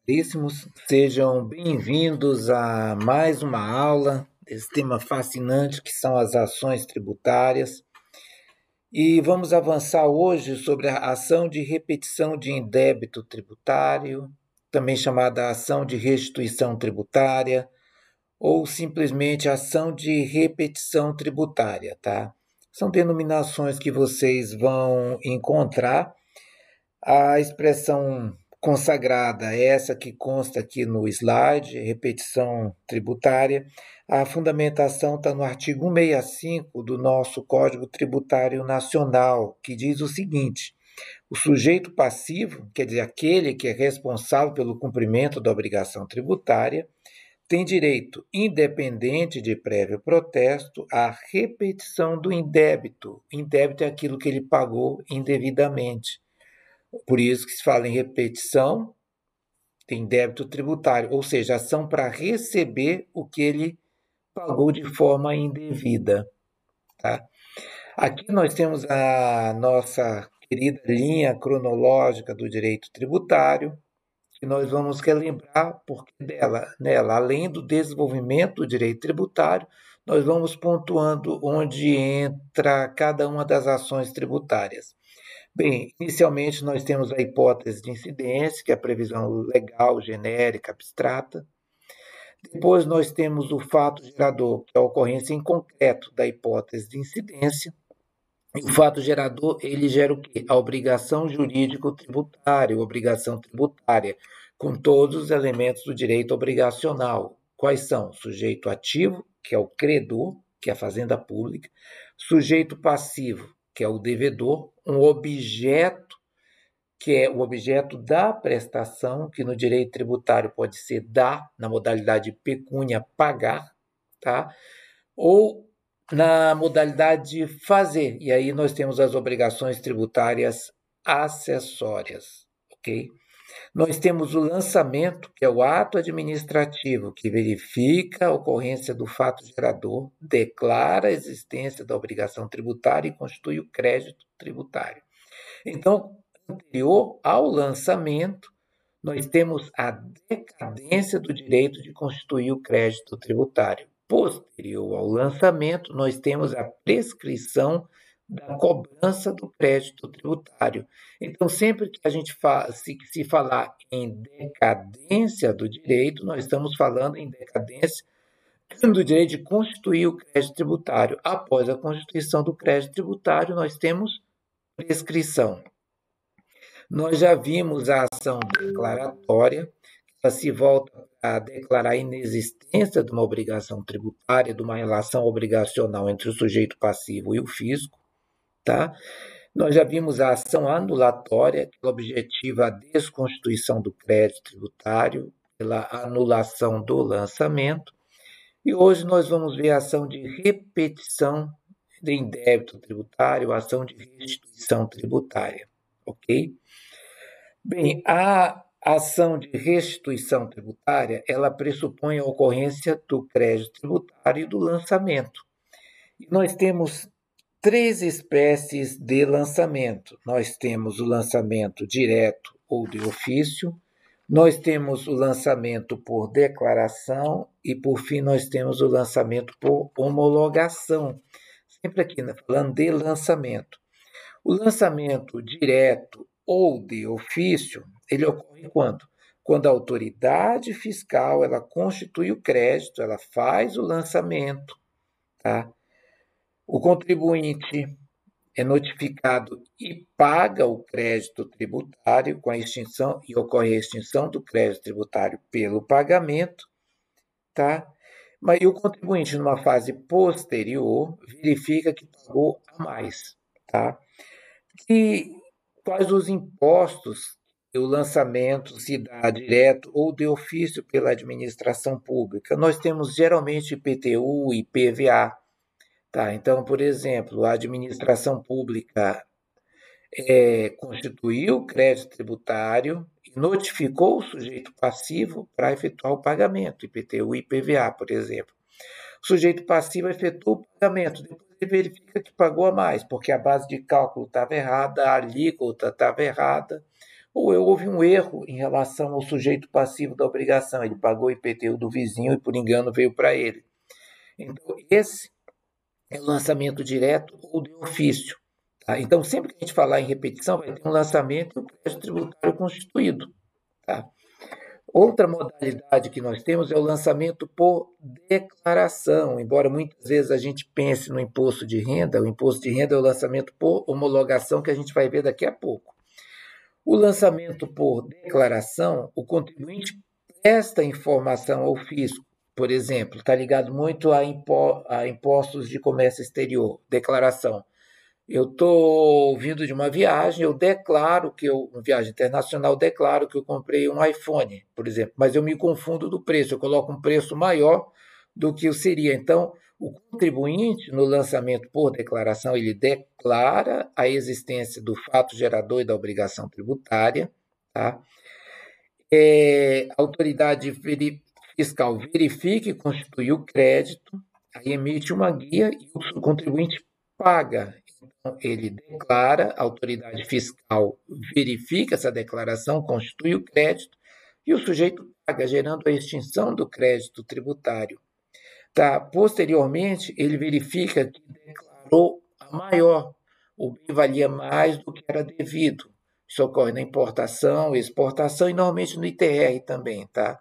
Caríssimos, sejam bem-vindos a mais uma aula desse tema fascinante que são as ações tributárias. E vamos avançar hoje sobre a ação de repetição de indébito tributário, também chamada ação de restituição tributária, ou simplesmente ação de repetição tributária, tá? São denominações que vocês vão encontrar. A expressão consagrada é essa que consta aqui no slide, repetição tributária. A fundamentação está no artigo 165 do nosso Código Tributário Nacional, que diz o seguinte: o sujeito passivo, quer dizer, aquele que é responsável pelo cumprimento da obrigação tributária, tem direito, independente de prévio protesto, à repetição do indébito. Indébito é aquilo que ele pagou indevidamente. Por isso que se fala em repetição, tem débito tributário, ou seja, ação para receber o que ele pagou de forma indevida. Tá? Aqui nós temos a nossa querida linha cronológica do direito tributário, que nós vamos relembrar porque nela, além do desenvolvimento do direito tributário, nós vamos pontuando onde entra cada uma das ações tributárias. Bem, inicialmente nós temos a hipótese de incidência, que é a previsão legal, genérica, abstrata. Depois nós temos o fato gerador, que é a ocorrência em concreto da hipótese de incidência. E o fato gerador, ele gera o quê? A obrigação jurídico-tributária, obrigação tributária, com todos os elementos do direito obrigacional. Quais são? Sujeito ativo, que é o credor, que é a fazenda pública, sujeito passivo, que é o devedor, um objeto, que é o objeto da prestação, que no direito tributário pode ser dar, na modalidade pecúnia, pagar, tá? Ou na modalidade de fazer, e aí nós temos as obrigações tributárias acessórias, ok? Nós temos o lançamento, que é o ato administrativo, que verifica a ocorrência do fato gerador, declara a existência da obrigação tributária e constitui o crédito tributário. Então, anterior ao lançamento, nós temos a decadência do direito de constituir o crédito tributário. Posterior ao lançamento, nós temos a prescrição da cobrança do crédito tributário. Então, sempre que a gente se falar em decadência do direito, nós estamos falando em decadência do direito de constituir o crédito tributário. Após a constituição do crédito tributário, nós temos prescrição. Nós já vimos a ação declaratória, que ela se volta a declarar a inexistência de uma obrigação tributária, de uma relação obrigacional entre o sujeito passivo e o fisco. Tá? Nós já vimos a ação anulatória, que objetiva a desconstituição do crédito tributário pela anulação do lançamento. E hoje nós vamos ver a ação de repetição de indébito tributário, a ação de restituição tributária, ok? Bem, a ação de restituição tributária, ela pressupõe a ocorrência do crédito tributário e do lançamento. E nós temos três espécies de lançamento. Nós temos o lançamento direto ou de ofício, nós temos o lançamento por declaração e, por fim, nós temos o lançamento por homologação. Sempre aqui, né, falando de lançamento. O lançamento direto ou de ofício, ele ocorre quando? Quando a autoridade fiscal, ela constitui o crédito, ela faz o lançamento, tá? O contribuinte é notificado e paga o crédito tributário com a extinção e ocorre a extinção do crédito tributário pelo pagamento, tá? Mas e o contribuinte, numa fase posterior, verifica que pagou a mais, tá? E quais os impostos que o lançamento se dá direto ou de ofício pela administração pública? Nós temos geralmente IPTU e IPVA. Tá? Então, por exemplo, a administração pública constituiu o crédito tributário e notificou o sujeito passivo para efetuar o pagamento, IPTU e IPVA, por exemplo. O sujeito passivo efetua o pagamento, depois ele verifica que pagou a mais, porque a base de cálculo estava errada, a alíquota estava errada, ou houve um erro em relação ao sujeito passivo da obrigação, ele pagou o IPTU do vizinho e por engano veio para ele. Então, esse é o lançamento direto ou de ofício. Tá? Então, sempre que a gente falar em repetição, vai ter um lançamento e o crédito tributário constituído. Tá? Outra modalidade que nós temos é o lançamento por declaração. Embora muitas vezes a gente pense no imposto de renda, o imposto de renda é o lançamento por homologação, que a gente vai ver daqui a pouco. O lançamento por declaração, o contribuinte presta informação ao fisco. Por exemplo, está ligado muito a impostos de comércio exterior, declaração. Eu estou vindo de uma viagem, eu declaro que uma viagem internacional, declaro que eu comprei um iPhone, por exemplo, mas eu me confundo do preço, eu coloco um preço maior do que o seria. Então, o contribuinte, no lançamento por declaração, ele declara a existência do fato gerador e da obrigação tributária, tá? A autoridade fiscal verifica e constitui o crédito, aí emite uma guia e o contribuinte paga. Então, ele declara, a autoridade fiscal verifica essa declaração, constitui o crédito e o sujeito paga, gerando a extinção do crédito tributário. Tá? Posteriormente, ele verifica que declarou a maior, o bem valia mais do que era devido. Isso ocorre na importação, exportação e normalmente no ITR também, tá?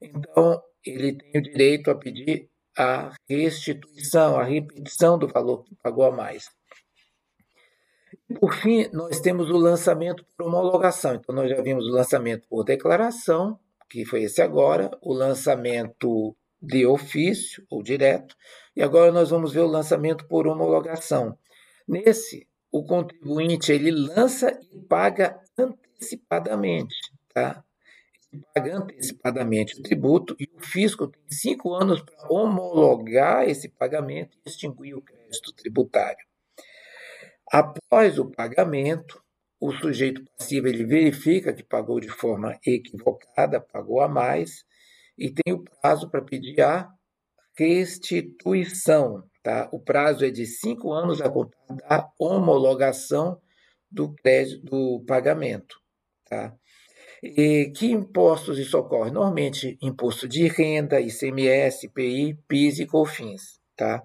Então, ele tem o direito a pedir a restituição, a repetição do valor que pagou a mais. Por fim, nós temos o lançamento por homologação. Então, nós já vimos o lançamento por declaração, que foi esse agora, o lançamento de ofício ou direto, e agora nós vamos ver o lançamento por homologação. Nesse, o contribuinte ele lança e paga antecipadamente, tá? Ele paga antecipadamente o tributo e o fisco tem 5 anos para homologar esse pagamento e extinguir o crédito tributário. Após o pagamento, o sujeito passivo ele verifica que pagou de forma equivocada, pagou a mais, e tem o prazo para pedir a restituição. Tá? O prazo é de 5 anos a contar da homologação do crédito do pagamento. Tá? E que impostos isso ocorre? Normalmente, imposto de renda, ICMS, IPI, PIS e COFINS. Tá?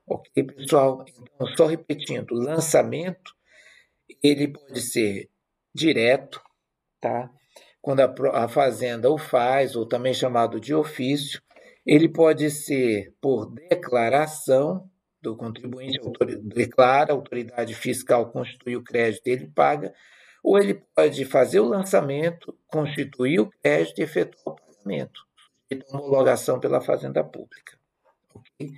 Ok, pessoal? Então, só repetindo, o lançamento ele pode ser direto, tá? Quando a fazenda o faz, ou também chamado de ofício, ele pode ser por declaração do contribuinte, declara, a autoridade fiscal constitui o crédito, ele paga, ou ele pode fazer o lançamento, constituir o crédito e efetuar o pagamento, sujeito a homologação pela Fazenda Pública. Okay?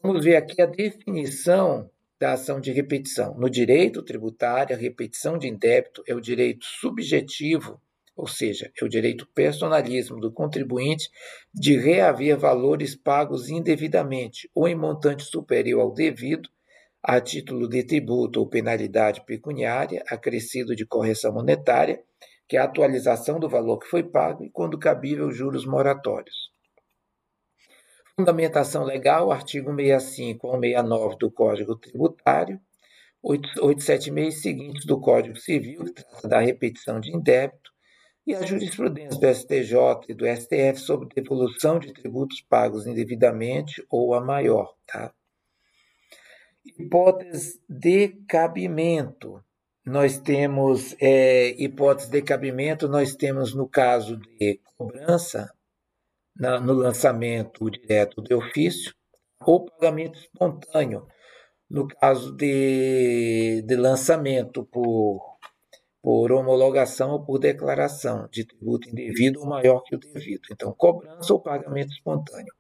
Vamos ver aqui a definição da ação de repetição. No direito tributário, a repetição de indébito é o direito subjetivo, ou seja, é o direito personalíssimo do contribuinte de reaver valores pagos indevidamente ou em montante superior ao devido, a título de tributo ou penalidade pecuniária, acrescido de correção monetária, que é a atualização do valor que foi pago e, quando cabível, juros moratórios. Fundamentação legal, artigo 65 ao 69 do Código Tributário, 876 e seguintes do Código Civil, que trata da repetição de indébito, e a jurisprudência do STJ e do STF sobre devolução de tributos pagos indevidamente ou a maior. Tá? Hipótese de cabimento. Nós temos hipótese de cabimento, nós temos no caso de cobrança, no lançamento direto de ofício, ou pagamento espontâneo, no caso de lançamento por homologação ou por declaração de tributo indevido ou maior que o devido. Então, cobrança ou pagamento espontâneo.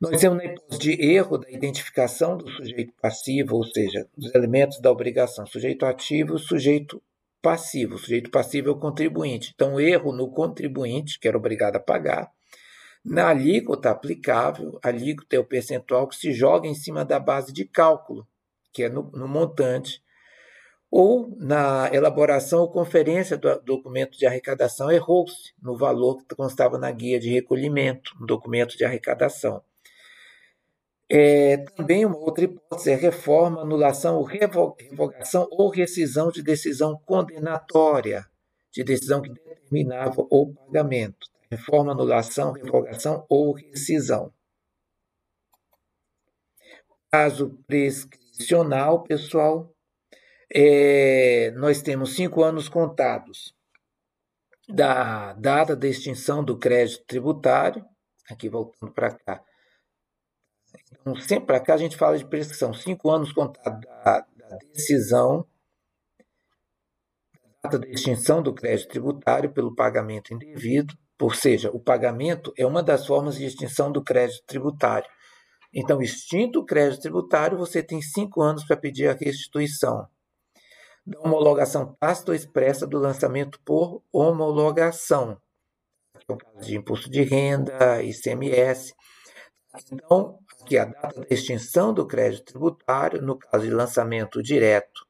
Nós temos na hipótese de erro da identificação do sujeito passivo, ou seja, dos elementos da obrigação, sujeito ativo e sujeito passivo. O sujeito passivo é o contribuinte. Então, erro no contribuinte, que era obrigado a pagar, na alíquota aplicável, a alíquota é o percentual que se joga em cima da base de cálculo, que é no montante, ou na elaboração ou conferência do documento de arrecadação, errou-se no valor que constava na guia de recolhimento, no documento de arrecadação. Também uma outra hipótese é reforma, anulação ou revogação ou rescisão de decisão condenatória, de decisão que determinava o pagamento. Reforma, anulação, revogação ou rescisão. Caso prescricional, pessoal, nós temos 5 anos contados da data da extinção do crédito tributário. Aqui, voltando para cá. Então, sempre para cá a gente fala de prescrição. 5 anos contados da decisão, da data da extinção do crédito tributário pelo pagamento indevido, ou seja, o pagamento é uma das formas de extinção do crédito tributário. Então, extinto o crédito tributário, você tem 5 anos para pedir a restituição da homologação tácita ou expressa do lançamento por homologação, que é o caso de imposto de renda, ICMS. Então, aqui a data da extinção do crédito tributário, no caso de lançamento direto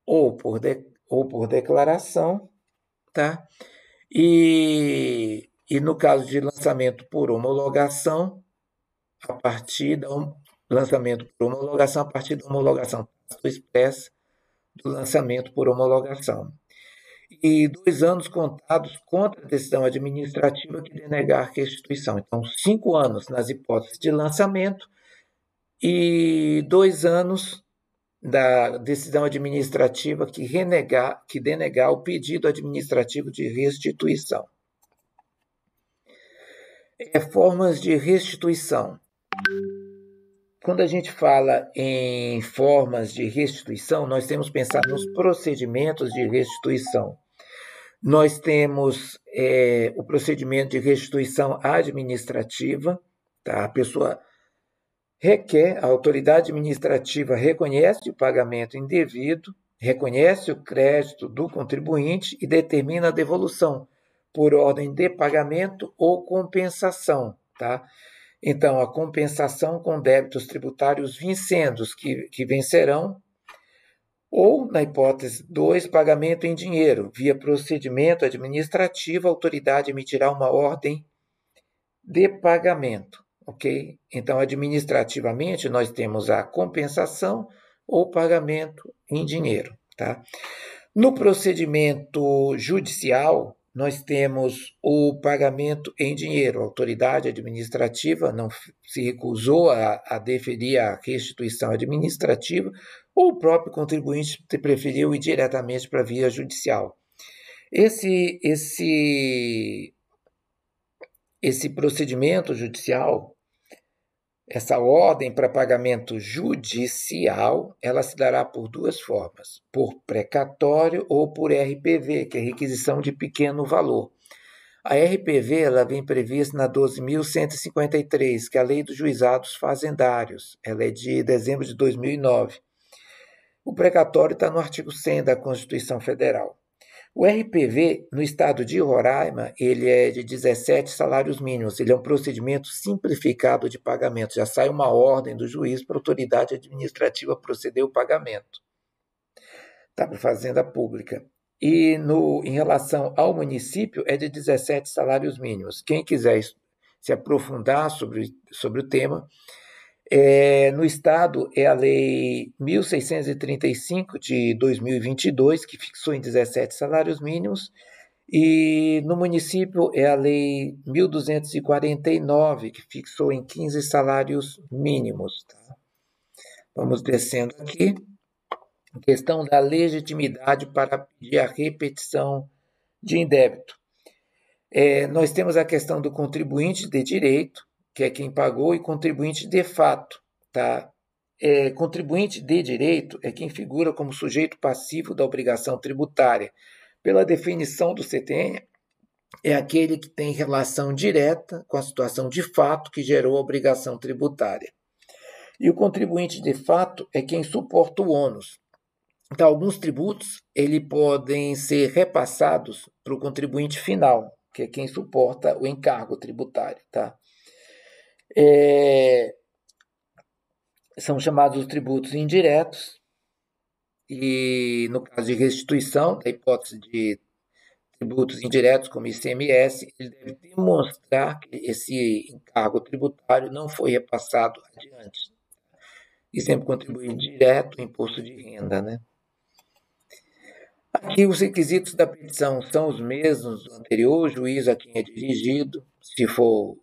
ou por declaração, tá? E no caso de lançamento por homologação, a partir da lançamento por homologação, a partir da homologação expressa do lançamento por homologação. E 2 anos contados contra a decisão administrativa que denegar restituição. Então, 5 anos nas hipóteses de lançamento e 2 anos da decisão administrativa que denegar o pedido administrativo de restituição. Formas de restituição. Quando a gente fala em formas de restituição, nós temos que pensar nos procedimentos de restituição. Nós temos o procedimento de restituição administrativa, tá? A pessoa requer, a autoridade administrativa reconhece o pagamento indevido, reconhece o crédito do contribuinte e determina a devolução por ordem de pagamento ou compensação, tá? Então, a compensação com débitos tributários vincendos que vencerão, ou, na hipótese 2, pagamento em dinheiro. Via procedimento administrativo, a autoridade emitirá uma ordem de pagamento, ok? Então, administrativamente, nós temos a compensação ou pagamento em dinheiro, tá? No procedimento judicial, nós temos o pagamento em dinheiro. A autoridade administrativa não se recusou a deferir a restituição administrativa, ou o próprio contribuinte preferiu ir diretamente para a via judicial. Esse procedimento judicial, essa ordem para pagamento judicial, ela se dará por 2 formas, por precatório ou por RPV, que é requisição de pequeno valor. A RPV ela vem prevista na 12.153, que é a Lei dos Juizados Fazendários. Ela é de dezembro de 2009. O precatório está no artigo 100 da Constituição Federal. O RPV, no estado de Roraima, ele é de 17 salários mínimos. Ele é um procedimento simplificado de pagamento. Já sai uma ordem do juiz para a autoridade administrativa proceder ao pagamento. Tá, para a Fazenda Pública. E em relação ao município, é de 17 salários mínimos. Quem quiser se aprofundar sobre o tema, no estado é a Lei 1.635 de 2022, que fixou em 17 salários mínimos, e no município é a Lei 1.249, que fixou em 15 salários mínimos. Tá? Vamos descendo aqui. Questão da legitimidade para pedir a repetição de indébito. Nós temos a questão do contribuinte de direito, que é quem pagou, e contribuinte de fato. Tá? Contribuinte de direito é quem figura como sujeito passivo da obrigação tributária. Pela definição do CTN, é aquele que tem relação direta com a situação de fato que gerou a obrigação tributária. E o contribuinte de fato é quem suporta o ônus. Então, alguns tributos podem ser repassados para o contribuinte final, que é quem suporta o encargo tributário. Tá? São chamados os tributos indiretos, e no caso de restituição, da hipótese de tributos indiretos, como ICMS, ele deve demonstrar que esse encargo tributário não foi repassado adiante. Exemplo, contribuinte direto, imposto de renda, né? Aqui os requisitos da petição são os mesmos do anterior, o juízo a quem é dirigido, se for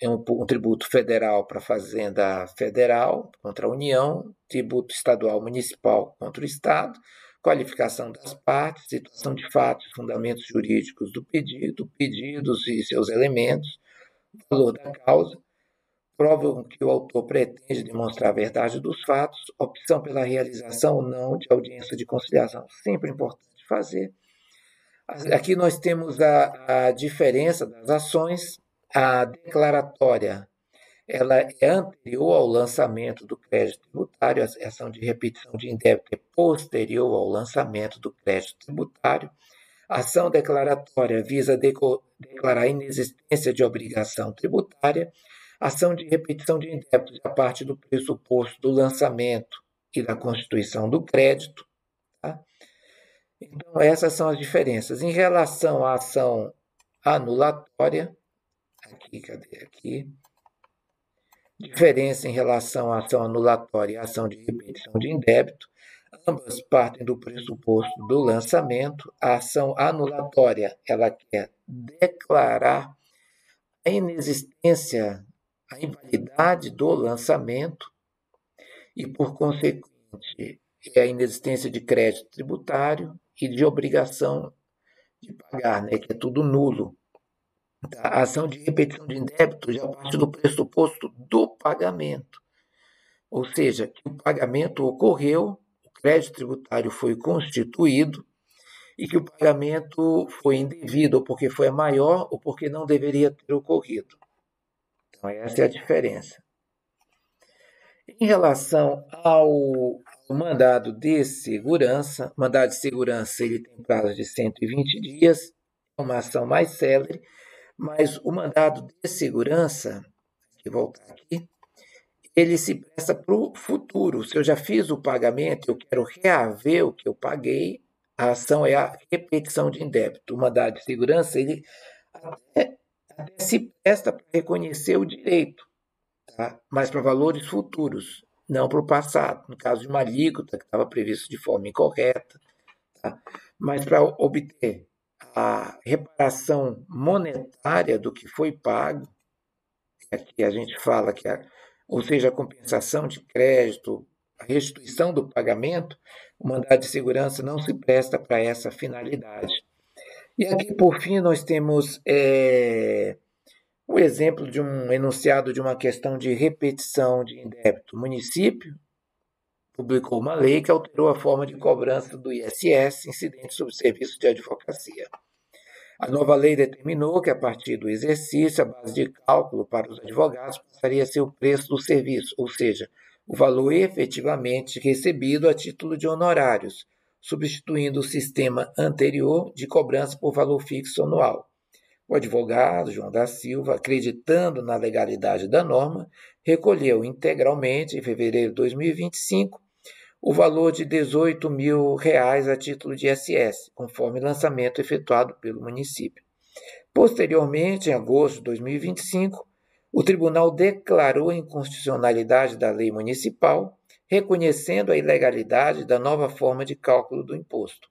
um tributo federal para a Fazenda Federal contra a União, tributo estadual municipal contra o Estado, qualificação das partes, situação de fatos, fundamentos jurídicos do pedido, pedidos e seus elementos, valor da causa, provam que o autor pretende demonstrar a verdade dos fatos, opção pela realização ou não de audiência de conciliação. Sempre importante fazer. Aqui nós temos a diferença das ações. A declaratória ela é anterior ao lançamento do crédito tributário, a ação de repetição de indébito é posterior ao lançamento do crédito tributário. A ação declaratória visa declarar a inexistência de obrigação tributária. Ação de repetição de indébitos a parte do pressuposto do lançamento e da constituição do crédito. Tá? Então, essas são as diferenças. Em relação à ação anulatória, aqui, diferença em relação à ação anulatória e à ação de repetição de indébito, ambas partem do pressuposto do lançamento. A ação anulatória, ela quer declarar a inexistência, a invalidade do lançamento e, por consequente, a inexistência de crédito tributário e de obrigação de pagar, né, que é tudo nulo. A ação de repetição de indébito já parte do pressuposto do pagamento, ou seja, que o pagamento ocorreu, o crédito tributário foi constituído e que o pagamento foi indevido, ou porque foi maior, ou porque não deveria ter ocorrido. Então, essa é a diferença. Em relação ao mandado de segurança, ele tem prazo de 120 dias, é uma ação mais célere, mas o mandado de segurança, que voltar aqui, ele se presta para o futuro. Se eu já fiz o pagamento, eu quero reaver o que eu paguei, a ação é a repetição de indébito. O mandado de segurança, ele até se presta para reconhecer o direito, tá? Mas para valores futuros, não para o passado. No caso de uma alíquota que estava prevista de forma incorreta, tá? Mas para obter a reparação monetária do que foi pago, aqui a gente fala que ou seja, a compensação de crédito, a restituição do pagamento, o mandado de segurança não se presta para essa finalidade. E aqui, por fim, nós temos um exemplo de um enunciado de uma questão de repetição de indébito. O município publicou uma lei que alterou a forma de cobrança do ISS, incidente sobre serviços de advocacia. A nova lei determinou que, a partir do exercício, a base de cálculo para os advogados passaria a ser o preço do serviço, ou seja, o valor efetivamente recebido a título de honorários, substituindo o sistema anterior de cobrança por valor fixo anual. O advogado João da Silva, acreditando na legalidade da norma, recolheu integralmente, em fevereiro de 2025, o valor de R$ 18 mil a título de ISS, conforme lançamento efetuado pelo município. Posteriormente, em agosto de 2025, o tribunal declarou a inconstitucionalidade da lei municipal, reconhecendo a ilegalidade da nova forma de cálculo do imposto.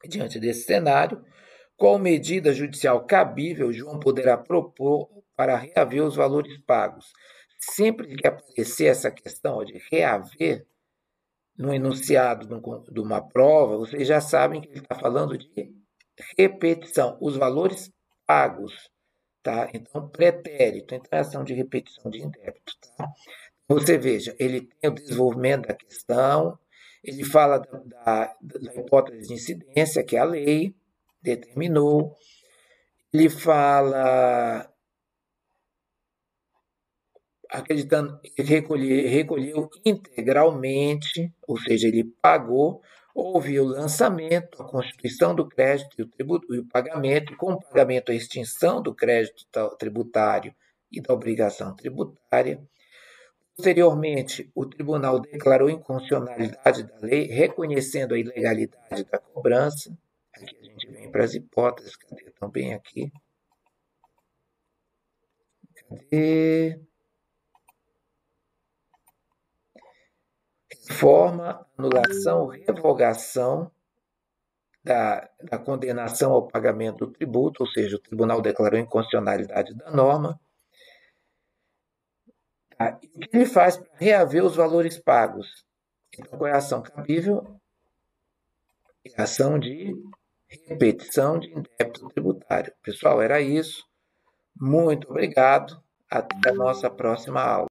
Diante desse cenário, qual medida judicial cabível João poderá propor para reaver os valores pagos? Sempre que aparecer essa questão de reaver, no enunciado de uma prova, vocês já sabem que ele está falando de repetição, os valores pagos, tá? Então, pretérito, então é ação de repetição de indébito, tá? Você veja, ele tem o desenvolvimento da questão, ele fala da hipótese de incidência, que a lei determinou, ele fala acreditando que recolheu integralmente, ou seja, ele pagou, houve o lançamento, a constituição do crédito e o tributo e o pagamento, e com o pagamento a extinção do crédito tributário e da obrigação tributária. Posteriormente, o tribunal declarou inconstitucionalidade da lei, reconhecendo a ilegalidade da cobrança. Aqui a gente vem para as hipóteses, cadê? Estão bem aqui. Cadê? Reforma, anulação, revogação da condenação ao pagamento do tributo, ou seja, o tribunal declarou inconstitucionalidade da norma. Tá? E o que ele faz para reaver os valores pagos? Então, qual é a ação cabível? É a ação de repetição de indébito tributário. Pessoal, era isso. Muito obrigado. Até a nossa próxima aula.